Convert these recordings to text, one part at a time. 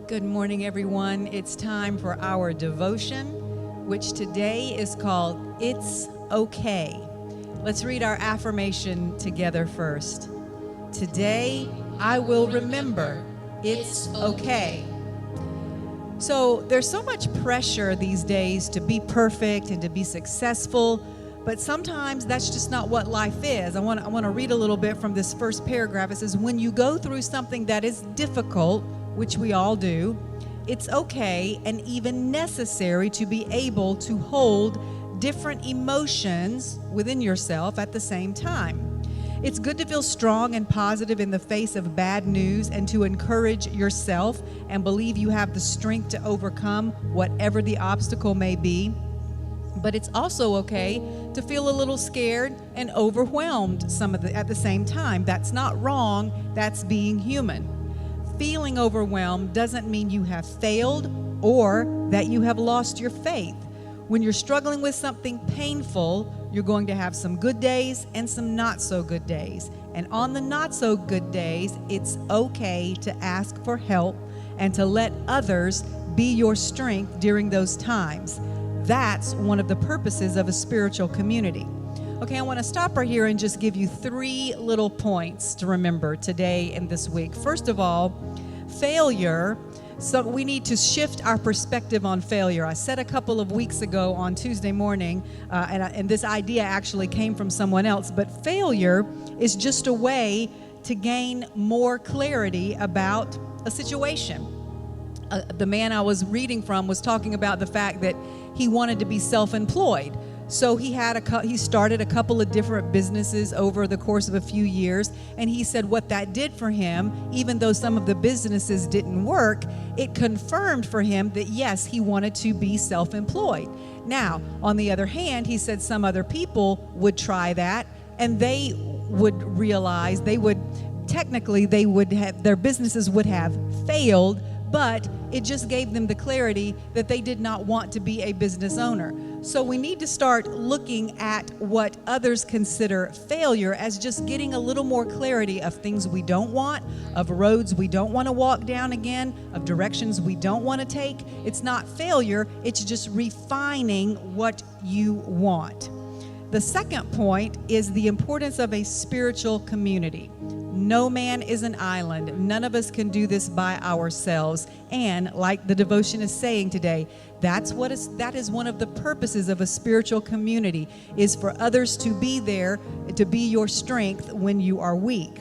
Good morning, everyone. It's time for our devotion, which today is called It's Okay. Let's read our affirmation together first. Today, I will remember it's okay. So there's so much pressure these days to be perfect and to be successful, but sometimes that's just not what life is. I want to read a little bit from this first paragraph. It says, when you go through something that is difficult, which we all do, it's okay and even necessary to be able to hold different emotions within yourself at the same time. It's good to feel strong and positive in the face of bad news and to encourage yourself and believe you have the strength to overcome whatever the obstacle may be. But it's also okay to feel a little scared and overwhelmed at the same time. That's not wrong. That's being human. Feeling overwhelmed doesn't mean you have failed or that you have lost your faith. When you're struggling with something painful, you're going to have some good days and some not so good days. And on the not so good days, it's okay to ask for help and to let others be your strength during those times. That's one of the purposes of a spiritual community. Okay, I want to stop right here and just give you 3 little points to remember today and this week. First of all, failure. So we need to shift our perspective on failure. I said a couple of weeks ago on Tuesday morning, and this idea actually came from someone else, but failure is just a way to gain more clarity about a situation. The man I was reading from was talking about the fact that he wanted to be self-employed. So he started a couple of different businesses over the course of a few years, and he said what that did for him, even though some of the businesses didn't work, it confirmed for him that yes, he wanted to be self-employed. Now, on the other hand, he said some other people would try that, and they would realize their businesses would have failed, but it just gave them the clarity that they did not want to be a business owner. So we need to start looking at what others consider failure as just getting a little more clarity of things we don't want, of roads we don't want to walk down again, of directions we don't want to take. It's not failure, it's just refining what you want. The second point is the importance of a spiritual community. No man is an island. None of us can do this by ourselves. And like the devotion is saying today, that is one of the purposes of a spiritual community, is for others to be there, to be your strength when you are weak.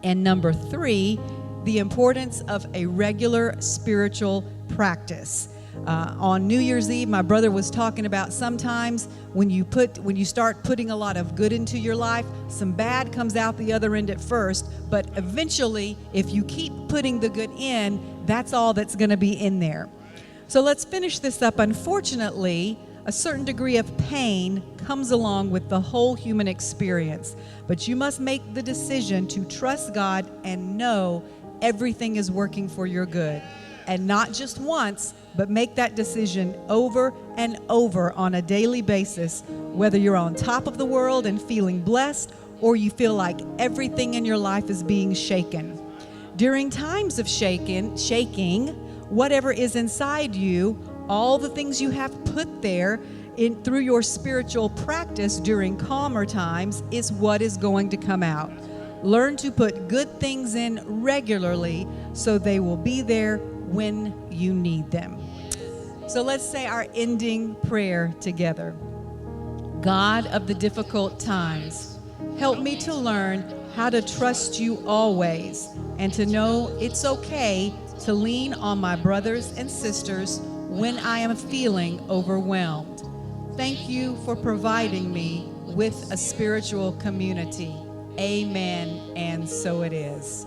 And number 3, the importance of a regular spiritual practice. On New Year's Eve, my brother was talking about sometimes when you start putting a lot of good into your life, some bad comes out the other end at first, but eventually, if you keep putting the good in, that's all that's going to be in there. So let's finish this up. Unfortunately, a certain degree of pain comes along with the whole human experience, but you must make the decision to trust God and know everything is working for your good. And not just once, but make that decision over and over on a daily basis, whether you're on top of the world and feeling blessed, or you feel like everything in your life is being shaken. During times of shaking, whatever is inside you, all the things you have put there through your spiritual practice during calmer times is what is going to come out. Learn to put good things in regularly so they will be there when you need them. So let's say our ending prayer together. God of the difficult times, help me to learn how to trust you always and to know it's okay to lean on my brothers and sisters when I am feeling overwhelmed. Thank you for providing me with a spiritual community. Amen, and so it is.